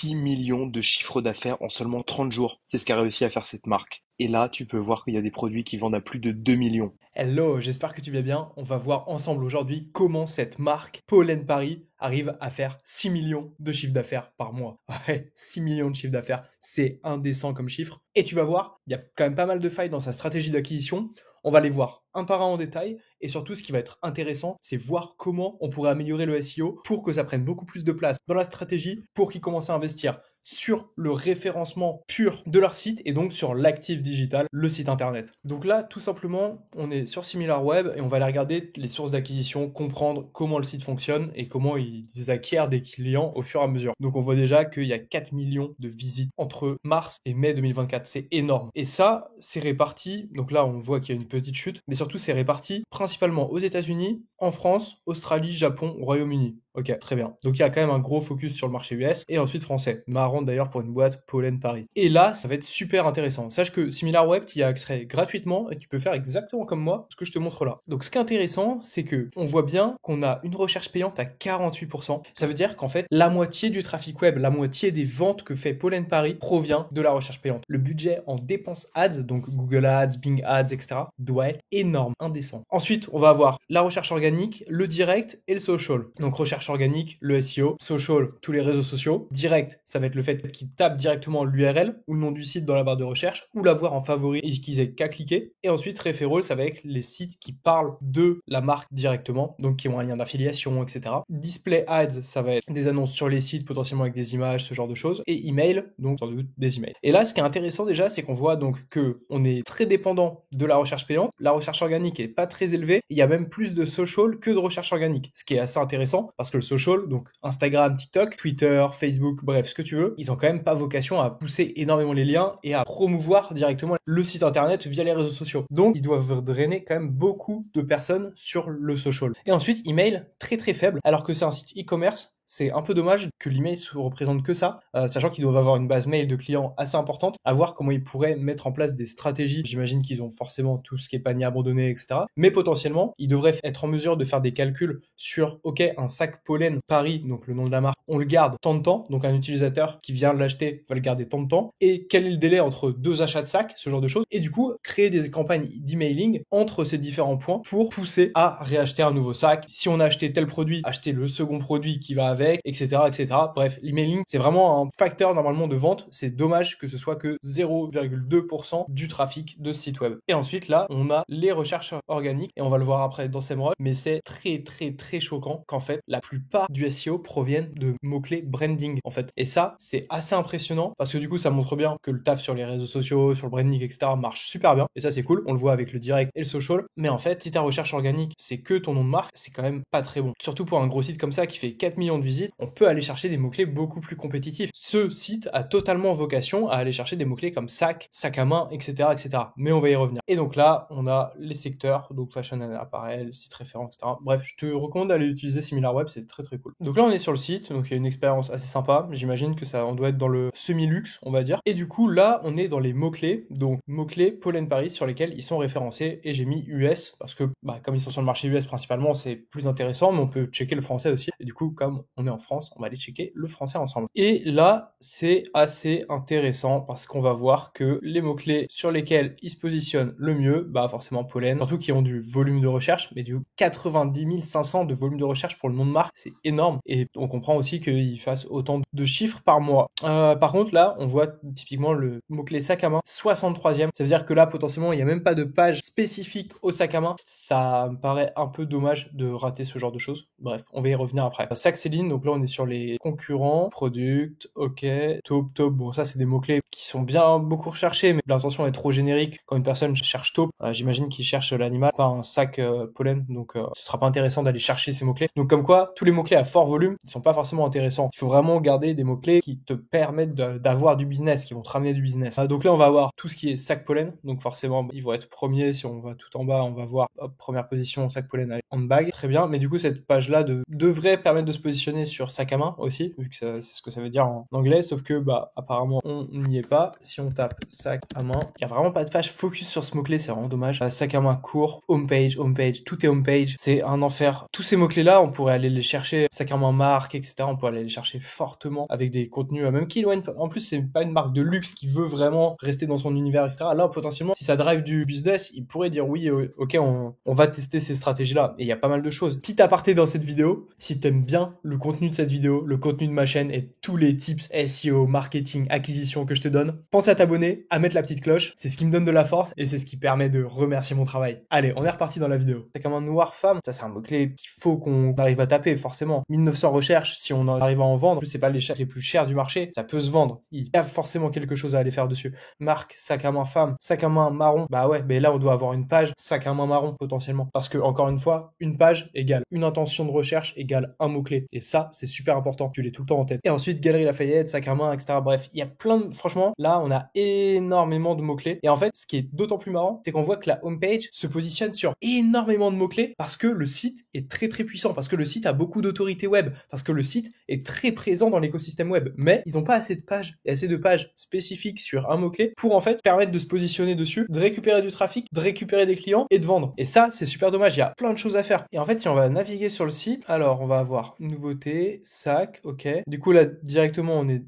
6 millions de chiffre d'affaires en seulement 30 jours. C'est ce qu'a réussi à faire cette marque. Et là, tu peux voir qu'il y a des produits qui vendent à plus de 2 millions. Hello, j'espère que tu vas bien. On va voir ensemble aujourd'hui comment cette marque Pollen Paris arrive à faire 6 millions de chiffre d'affaires par mois. Ouais, 6 millions de chiffre d'affaires, c'est indécent comme chiffre. Et tu vas voir, il y a quand même pas mal de failles dans sa stratégie d'acquisition. On va les voir un par un en détail. Et surtout, ce qui va être intéressant, c'est voir comment on pourrait améliorer le SEO pour que ça prenne beaucoup plus de place dans la stratégie pour qu'ils commencent à investir sur le référencement pur de leur site et donc sur l'actif digital, le site internet. Donc là, tout simplement, on est sur SimilarWeb et on va aller regarder les sources d'acquisition, comprendre comment le site fonctionne et comment ils acquièrent des clients au fur et à mesure. Donc on voit déjà qu'il y a 4 millions de visites entre mars et mai 2024. C'est énorme. Et ça, c'est réparti. Donc là, on voit qu'il y a une petite chute, mais surtout, c'est réparti principalement aux États-Unis, en France, Australie, Japon, Royaume-Uni. Ok, très bien. Donc il y a quand même un gros focus sur le marché US et ensuite français. Marrant d'ailleurs pour une boîte Pollen Paris. Et là, ça va être super intéressant. Sache que SimilarWeb, tu y as accès gratuitement et tu peux faire exactement comme moi ce que je te montre là. Donc ce qui est intéressant, c'est que on voit bien qu'on a une recherche payante à 48%. Ça veut dire qu'en fait, la moitié du trafic web, la moitié des ventes que fait Pollen Paris provient de la recherche payante. Le budget en dépenses ads, donc Google Ads, Bing Ads, etc., doit être énorme, indécent. Ensuite, on va avoir la recherche organique, le direct et le social. Donc recherche organique, le SEO, social, tous les réseaux sociaux. Direct, ça va être le fait qu'ils tapent directement l'URL ou le nom du site dans la barre de recherche ou l'avoir en favori et qu'ils aient qu'à cliquer. Et ensuite, referral, ça va être les sites qui parlent de la marque directement, donc qui ont un lien d'affiliation, etc. Display ads, ça va être des annonces sur les sites, potentiellement avec des images, ce genre de choses. Et email, donc sans doute des emails. Et là, ce qui est intéressant déjà, c'est qu'on voit donc que on est très dépendant de la recherche payante. La recherche organique est pas très élevée. Il y a même plus de social que de recherche organique, ce qui est assez intéressant parce que le social, donc Instagram, TikTok, Twitter, Facebook, bref, ce que tu veux, ils ont quand même pas vocation à pousser énormément les liens et à promouvoir directement le site internet via les réseaux sociaux. Donc, ils doivent drainer quand même beaucoup de personnes sur le social. Et ensuite, email, très très faible, alors que c'est un site e-commerce. C'est un peu dommage que l'email ne représente que ça, sachant qu'ils doivent avoir une base mail de clients assez importante, à voir comment ils pourraient mettre en place des stratégies. J'imagine qu'ils ont forcément tout ce qui est panier abandonné, etc. Mais potentiellement, ils devraient être en mesure de faire des calculs sur, ok, un sac pollen Paris, donc le nom de la marque, on le garde tant de temps, donc un utilisateur qui vient de l'acheter va le garder tant de temps, et quel est le délai entre deux achats de sacs, ce genre de choses, et du coup, créer des campagnes d'emailing entre ces différents points pour pousser à réacheter un nouveau sac. Si on a acheté tel produit, acheter le second produit qui va avec, etc., etc. Bref, l'emailing, c'est vraiment un facteur normalement de vente. C'est dommage que ce soit que 0,2% du trafic de ce site web. Et ensuite, là, on a les recherches organiques et on va le voir après dans SEMrush, mais c'est très, très, très choquant qu'en fait, la plupart du SEO proviennent de mots-clés branding, en fait. Et ça, c'est assez impressionnant parce que du coup, ça montre bien que le taf sur les réseaux sociaux, sur le branding, etc. marche super bien. Et ça, c'est cool. On le voit avec le direct et le social. Mais en fait, si ta recherche organique, c'est que ton nom de marque, c'est quand même pas très bon. Surtout pour un gros site comme ça qui fait 4 millions de visites, on peut aller chercher des mots-clés beaucoup plus compétitifs. Ce site a totalement vocation à aller chercher des mots-clés comme sac, sac à main, etc., etc. Mais on va y revenir. Et donc là, on a les secteurs, donc fashion and apparel, site référent, etc. Bref, je te recommande d'aller utiliser SimilarWeb, c'est très très cool. Donc là, on est sur le site, donc il y a une expérience assez sympa. J'imagine que ça, on doit être dans le semi-luxe, on va dire. Et du coup, là, on est dans les mots-clés, donc mots-clés Pollen Paris sur lesquels ils sont référencés. Et j'ai mis US parce que, comme ils sont sur le marché US principalement, c'est plus intéressant, mais on peut checker le français aussi. Et du coup, comme on est en France, on va aller checker le français ensemble. Et là, c'est assez intéressant parce qu'on va voir que les mots-clés sur lesquels ils se positionnent le mieux, forcément pollen, surtout qui ont du volume de recherche, mais du 90 500 de volume de recherche pour le nom de marque, c'est énorme. Et on comprend aussi qu'ils fassent autant de chiffres par mois. Par contre, là, on voit typiquement le mot-clé sac à main, 63e. Ça veut dire que là, potentiellement, il n'y a même pas de page spécifique au sac à main. Ça me paraît un peu dommage de rater ce genre de choses. Bref, on va y revenir après. Sac Céline, donc là, on est sur les concurrents, product, ok, taupe, taupe. Bon, ça, c'est des mots-clés qui sont bien beaucoup recherchés, mais l'intention est trop générique. Quand une personne cherche taupe, j'imagine qu'il cherche l'animal, pas un sac pollen, donc ce sera pas intéressant d'aller chercher ces mots-clés. Donc comme quoi, tous les mots-clés à fort volume, ils sont pas forcément intéressants. Il faut vraiment garder des mots-clés qui te permettent d'avoir du business, qui vont te ramener du business. Donc là, on va avoir tout ce qui est sac pollen, donc forcément, ils vont être premiers. Si on va tout en bas, on va voir, hop, première position, sac pollen avec handbag. Très bien, mais du coup, cette page-là devrait permettre de se positionner positionner sur sac à main aussi, vu que c'est ce que ça veut dire en anglais, sauf que apparemment on n'y est pas. Si on tape sac à main, il n'y a vraiment pas de page focus sur ce mot-clé, c'est vraiment dommage. Sac à main court, homepage, tout est homepage, c'est un enfer. Tous ces mots-clés là, on pourrait aller les chercher, sac à main marque, etc. On pourrait aller les chercher fortement avec des contenus, même qui éloignent. En plus, c'est pas une marque de luxe qui veut vraiment rester dans son univers, etc. Là, potentiellement, si ça drive du business, il pourrait dire oui, ok, on va tester ces stratégies-là. Et il y a pas mal de choses. Petit aparté dans cette vidéo, si t'aimes bien le contenu de cette vidéo, le contenu de ma chaîne et tous les tips SEO, marketing, acquisition que je te donne, pense à t'abonner, à mettre la petite cloche. C'est ce qui me donne de la force et c'est ce qui permet de remercier mon travail. Allez, on est reparti dans la vidéo. C'est comme un noir femme. Ça, c'est un mot-clé qu'il faut qu'on arrive à taper, forcément. 1900 recherches, si on arrive à en vendre, en plus, c'est pas les plus chers du marché, ça peut se vendre. Il y a forcément quelque chose à aller faire dessus. Marque, sac à main femme, sac à main marron. Bah ouais, mais là, on doit avoir une page sac à main marron, potentiellement. Parce que, encore une fois, une page égale une intention de recherche égale un mot-clé. Et ça, c'est super important. Tu l'as tout le temps en tête. Et ensuite, Galerie Lafayette, sac à main, etc. Bref, il y a plein de, franchement, là, on a énormément de mots-clés. Et en fait, ce qui est d'autant plus marrant, c'est qu'on voit que la homepage se positionne sur énormément de mots-clés parce que le site est très très puissant, parce que le site a beaucoup d'autorité web, parce que le site est très présent dans l'écosystème web. Mais ils n'ont pas assez de pages et assez de pages spécifiques sur un mot-clé pour en fait permettre de se positionner dessus, de récupérer du trafic, de récupérer des clients et de vendre. Et ça, c'est super dommage. Il y a plein de choses à faire. Et en fait, si on va naviguer sur le site, alors on va avoir nouveauté, sac, ok. Du coup, là, directement, on est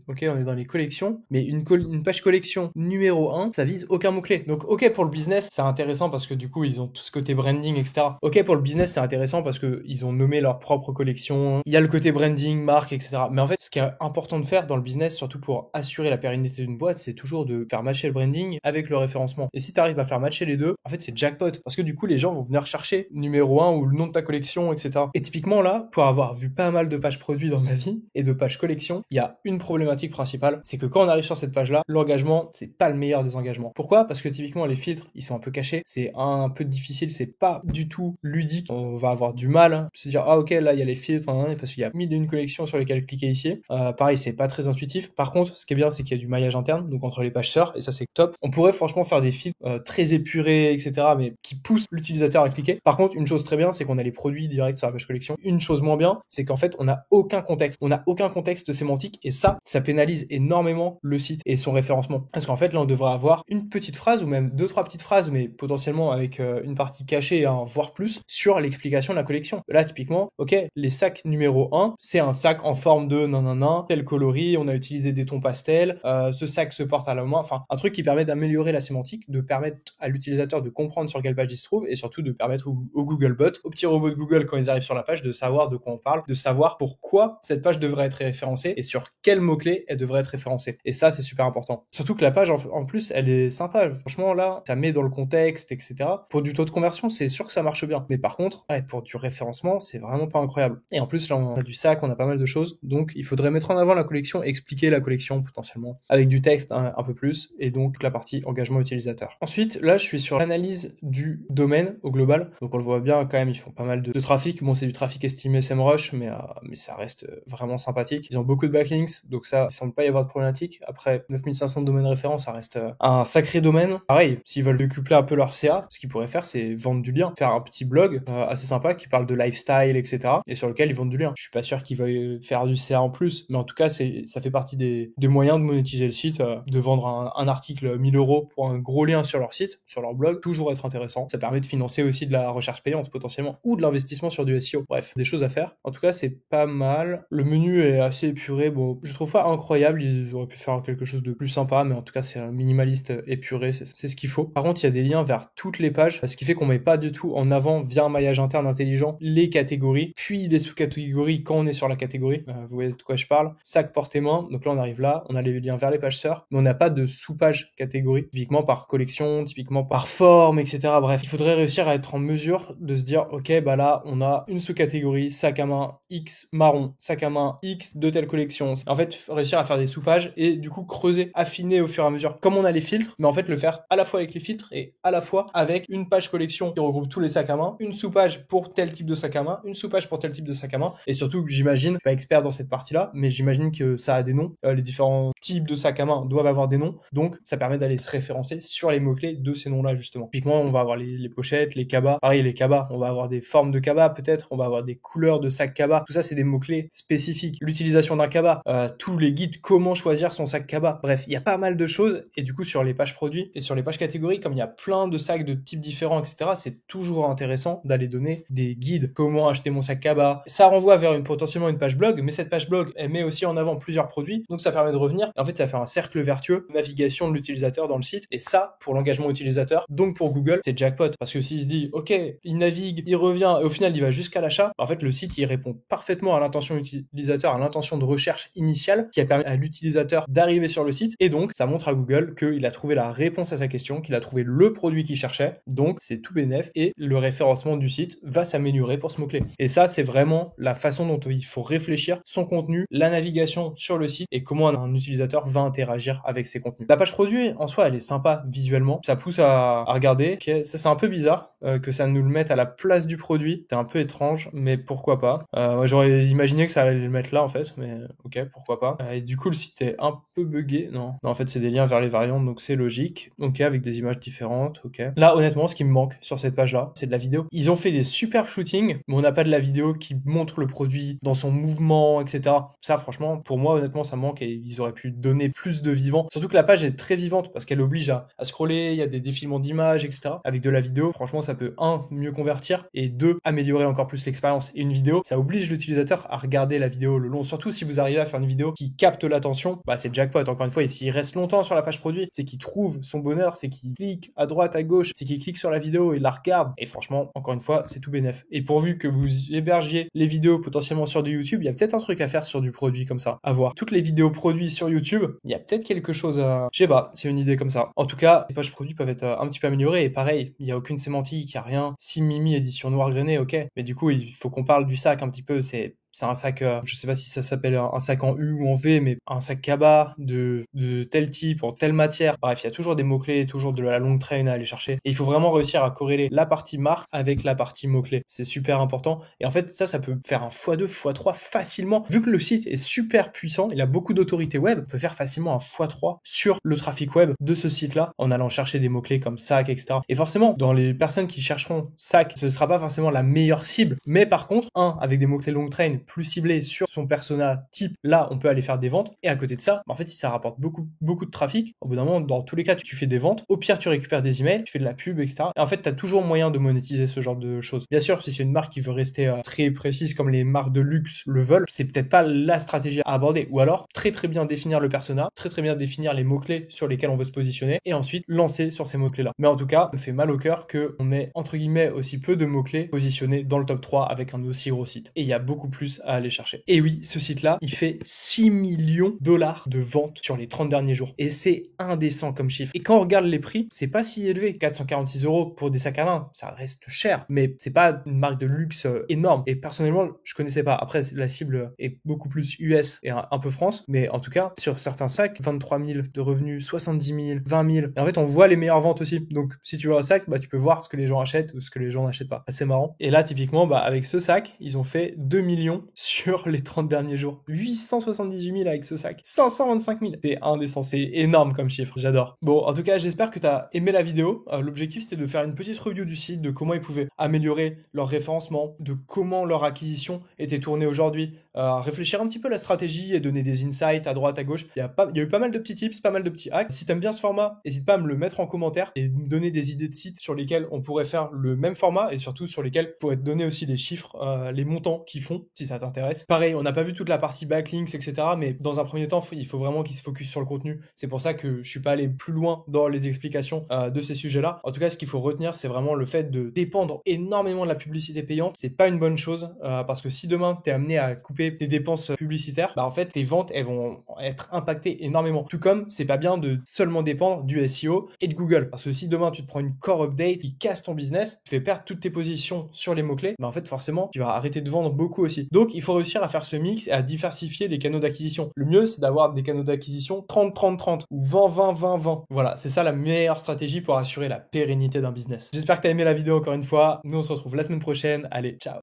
dans les collections, mais une page collection numéro 1, ça vise aucun mot-clé. Donc, ok, pour le business, c'est intéressant parce que du coup, ils ont tout ce côté branding, etc. Ok, pour le business, c'est intéressant parce que ils ont nommé leur propre collection. Il y a le côté branding, marque, etc. Mais en fait, ce qui est important de faire dans le business, surtout pour assurer la pérennité d'une boîte, c'est toujours de faire matcher le branding avec le référencement. Et si tu arrives à faire matcher les deux, en fait, c'est jackpot. Parce que du coup, les gens vont venir chercher numéro 1 ou le nom de ta collection, etc. Et typiquement, là, pour avoir vu pas mal de pages produits dans ma vie et de pages collection, il y a une problématique principale, c'est que quand on arrive sur cette page-là, l'engagement, c'est pas le meilleur des engagements. Pourquoi? Parce que typiquement, les filtres, ils sont un peu cachés, c'est un peu difficile, c'est pas du tout ludique. On va avoir du mal à se dire, ah ok, là, il y a les filtres, parce qu'il y a 1001 collections sur lesquelles cliquer ici. Pareil, c'est pas très intuitif. Par contre, ce qui est bien, c'est qu'il y a du maillage interne, donc entre les pages sœurs, et ça, c'est top. On pourrait franchement faire des filtres très épurés, etc., mais qui poussent l'utilisateur à cliquer. Par contre, une chose très bien, c'est qu'on a les produits directs sur la page collection. Une chose moins bien, c'est qu'en fait, on n'a aucun contexte. On n'a aucun contexte sémantique, et ça pénalise énormément le site et son référencement. Parce qu'en fait, là, on devrait avoir une petite phrase, ou même 2-3 petites phrases, mais potentiellement avec une partie cachée, voire plus, sur l'explication de la collection. Là, typiquement, ok, les sacs numéro 1, c'est un sac en forme de nanana, tel coloris, on a utilisé des tons pastels, ce sac se porte à la main, enfin, un truc qui permet d'améliorer la sémantique, de permettre à l'utilisateur de comprendre sur quelle page il se trouve, et surtout de permettre au Googlebot, aux petits robots de Google, quand ils arrivent sur la page, de savoir de quoi on parle, de savoir pourquoi cette page devrait être référencée, et sur quel mot-clé elle devrait être référencée. Et ça, c'est super important. Surtout que la page, en plus, elle est sympa. Franchement, là, ça met dans le contexte, etc. Pour du taux de conversion, c'est sûr que ça marche bien. Mais par contre, pour du référencement, c'est vraiment pas incroyable. Et en plus, là, on a du sac, on a pas mal de choses. Donc, il faudrait mettre en avant la collection, expliquer la collection potentiellement, avec du texte un peu plus, et donc la partie engagement utilisateur. Ensuite, là, je suis sur l'analyse du domaine au global. Donc, on le voit bien quand même, ils font pas mal de trafic. Bon, c'est du trafic estimé SEMrush, mais ça reste vraiment sympathique. Ils ont beaucoup de backlinks, donc ça, il semble pas y avoir de problématique. Après, 9500 domaines références, ça reste un sacré domaine. Pareil, s'ils veulent décupler un peu leur CA, ce qu'ils pourraient faire, c'est vendre du lien. Faire un petit blog assez sympa qui parle de lifestyle, etc. et sur lequel ils vendent du lien. Je suis pas sûr qu'ils veuillent faire du CA en plus, mais en tout cas, ça fait partie des moyens de monétiser le site, de vendre un article 1000 € pour un gros lien sur leur site, sur leur blog, toujours être intéressant. Ça permet de financer aussi de la recherche payante potentiellement, ou de l'investissement sur du SEO. Bref, des choses à faire. En tout cas, c'est pas mal. Le menu est assez épuré. Bon, je trouve pas incroyable. Ils auraient pu faire quelque chose de plus sympa, mais en tout cas, c'est un minimaliste épuré. C'est ce qu'il faut. Par contre, il y a des liens vers toutes les pages, ce qui fait qu'on met pas du tout en avant via un maillage interne intelligent les catégories, puis les sous-catégories quand on est sur la catégorie. Vous voyez de quoi je parle. Sac, porte-main. Donc là, on arrive là. On a les liens vers les pages sœurs, mais on n'a pas de sous-page catégorie, typiquement par collection, typiquement par forme, etc. Bref, il faudrait réussir à être en mesure de se dire, ok, bah là, on a une sous-catégorie, sac à main X marron, sac à main X de telle collection. En fait, réussir à faire des sous-pages et du coup creuser, affiner au fur et à mesure. Comme on a les filtres, mais en fait le faire à la fois avec les filtres et à la fois avec une page collection qui regroupe tous les sacs à main, une sous-page pour tel type de sac à main, une sous-page pour tel type de sac à main, et surtout que j'imagine, je suis pas expert dans cette partie-là, mais j'imagine que ça a des noms. Les différents types de sacs à main doivent avoir des noms, donc ça permet d'aller se référencer sur les mots-clés de ces noms-là justement. Typiquement, on va avoir les pochettes, les cabas. Pareil, les cabas, on va avoir des formes de cabas peut-être, on va avoir des couleurs de sacs cabas. Tout ça, c'est c'est des mots-clés spécifiques, l'utilisation d'un cabas, tous les guides, comment choisir son sac cabas. Bref, il y a pas mal de choses. Et du coup, sur les pages produits et sur les pages catégories, comme il y a plein de sacs de types différents, etc., c'est toujours intéressant d'aller donner des guides. Comment acheter mon sac cabas. Ça renvoie vers potentiellement une page blog, mais cette page blog, elle met aussi en avant plusieurs produits. Donc ça permet de revenir. Et en fait, ça fait un cercle vertueux, navigation de l'utilisateur dans le site. Et ça, pour l'engagement utilisateur, donc pour Google, c'est jackpot. Parce que s'il se dit, OK, il navigue, il revient, et au final, il va jusqu'à l'achat, en fait, le site, il répond parfaitement à l'intention utilisateur, à l'intention de recherche initiale qui a permis à l'utilisateur d'arriver sur le site. Et donc, ça montre à Google qu'il a trouvé la réponse à sa question, qu'il a trouvé le produit qu'il cherchait. Donc, c'est tout bénef et le référencement du site va s'améliorer pour ce mot-clé. Et ça, c'est vraiment la façon dont il faut réfléchir son contenu, la navigation sur le site et comment un utilisateur va interagir avec ses contenus. La page produit, en soi, elle est sympa visuellement. Ça pousse à regarder. Okay, ça, c'est un peu bizarre que ça nous le mette à la place du produit. C'est un peu étrange, mais pourquoi pas. J'aurais imaginé que ça allait le mettre là, en fait, mais ok, pourquoi pas. Et du coup, le site est un peu buggé. Non, en fait, c'est des liens vers les variantes, donc c'est logique. Ok, avec des images différentes, ok. Là, honnêtement, ce qui me manque sur cette page-là, c'est de la vidéo. Ils ont fait des super shootings, mais on n'a pas de la vidéo qui montre le produit dans son mouvement, etc. Ça, franchement, pour moi, honnêtement, ça manque et ils auraient pu donner plus de vivant. Surtout que la page est très vivante parce qu'elle oblige à scroller, il y a des défilements d'images, etc. Avec de la vidéo, franchement, ça peut, mieux convertir et améliorer encore plus l'expérience. Et une vidéo, ça oblige l'utilisateur à regarder la vidéo le long. Surtout si vous arrivez à faire une vidéo qui capte l'attention, bah c'est jackpot. Encore une fois, et s'il reste longtemps sur la page produit, c'est qu'il trouve son bonheur, c'est qu'il clique à droite, à gauche, c'est qu'il clique sur la vidéo et la regarde. Et franchement, encore une fois, c'est tout bénef. Et pourvu que vous hébergiez les vidéos potentiellement sur du YouTube, il y a peut-être un truc à faire sur du produit comme ça. À voir. Toutes les vidéos produits sur YouTube, il y a peut-être quelque chose à... Je sais pas, c'est une idée comme ça. En tout cas, les pages produits peuvent être un petit peu améliorées. Et pareil, il n'y a aucune sémantique, il n'y a rien. Si Mimi édition noir grainé, ok. Mais du coup, il faut qu'on parle du sac un petit peu. C'est un sac, je sais pas si ça s'appelle un sac en U ou en V, mais un sac cabas de tel type, en telle matière. Bref, il y a toujours des mots-clés, toujours de la longue traîne à aller chercher. Et il faut vraiment réussir à corréler la partie marque avec la partie mots-clés. C'est super important. Et en fait, ça peut faire un x2, x3 facilement. Vu que le site est super puissant, il a beaucoup d'autorité web, on peut faire facilement un x3 sur le trafic web de ce site-là en allant chercher des mots-clés comme sac, etc. Et forcément, dans les personnes qui chercheront sac, ce sera pas forcément la meilleure cible. Mais par contre, avec des mots-clés long train plus ciblé sur son persona type, là, on peut aller faire des ventes. Et à côté de ça, en fait, si ça rapporte beaucoup de trafic, au bout d'un moment, dans tous les cas, tu fais des ventes. Au pire, tu récupères des emails, tu fais de la pub, etc. Et en fait, tu as toujours moyen de monétiser ce genre de choses. Bien sûr, si c'est une marque qui veut rester très précise, comme les marques de luxe le veulent, c'est peut-être pas la stratégie à aborder. Ou alors, très bien définir le persona, très bien définir les mots-clés sur lesquels on veut se positionner, et ensuite lancer sur ces mots-clés-là. Mais en tout cas, ça me fait mal au cœur qu'on ait, entre guillemets, aussi peu de mots-clés positionnés dans le top 3 avec un aussi gros site. Et il y a beaucoup plus à aller chercher. Et oui, ce site-là, il fait 6 millions de dollars de ventes sur les 30 derniers jours. Et c'est indécent comme chiffre. Et quand on regarde les prix, c'est pas si élevé. 446 € pour des sacs à main, ça reste cher. Mais c'est pas une marque de luxe énorme. Et personnellement, je connaissais pas. Après, la cible est beaucoup plus US et un peu France. Mais en tout cas, sur certains sacs, 23 000 de revenus, 70 000, 20 000. Et en fait, on voit les meilleures ventes aussi. Donc, si tu vois un sac, bah, tu peux voir ce que les gens achètent ou ce que les gens n'achètent pas. C'est marrant. Et là, typiquement, bah, avec ce sac, ils ont fait 2 millions sur les 30 derniers jours. 878 000 avec ce sac. 525 000. C'est indécent. C'est énorme comme chiffre. J'adore. Bon, en tout cas, j'espère que tu as aimé la vidéo. L'objectif, c'était de faire une petite review du site, de comment ils pouvaient améliorer leur référencement, de comment leur acquisition était tournée aujourd'hui, réfléchir un petit peu à la stratégie et donner des insights à droite, à gauche. Il y a eu pas mal de petits tips, pas mal de petits hacks. Si t'aimes bien ce format, n'hésite pas à me le mettre en commentaire et me donner des idées de sites sur lesquels on pourrait faire le même format et surtout sur lesquels on pourrait te donner aussi les chiffres, les montants qu'ils font, si ça t'intéresse. Pareil, on n'a pas vu toute la partie backlinks, etc. Mais dans un premier temps, il faut vraiment qu'ils se focus sur le contenu. C'est pour ça que je suis pas allé plus loin dans les explications de ces sujets-là. En tout cas, ce qu'il faut retenir, c'est vraiment le fait de dépendre énormément de la publicité payante. C'est pas une bonne chose parce que si demain t'es amené à couper tes dépenses publicitaires, bah en fait tes ventes elles vont être impactées énormément. Tout comme c'est pas bien de seulement dépendre du SEO et de Google parce que si demain tu te prends une core update qui casse ton business, tu fais perdre toutes tes positions sur les mots-clés, bah en fait forcément tu vas arrêter de vendre beaucoup aussi. Donc il faut réussir à faire ce mix et à diversifier les canaux d'acquisition. Le mieux c'est d'avoir des canaux d'acquisition 30-30-30 ou 20-20-20-20. Voilà, c'est ça la meilleure stratégie pour assurer la pérennité d'un business. J'espère que tu as aimé la vidéo encore une fois. Nous on se retrouve la semaine prochaine. Allez, ciao.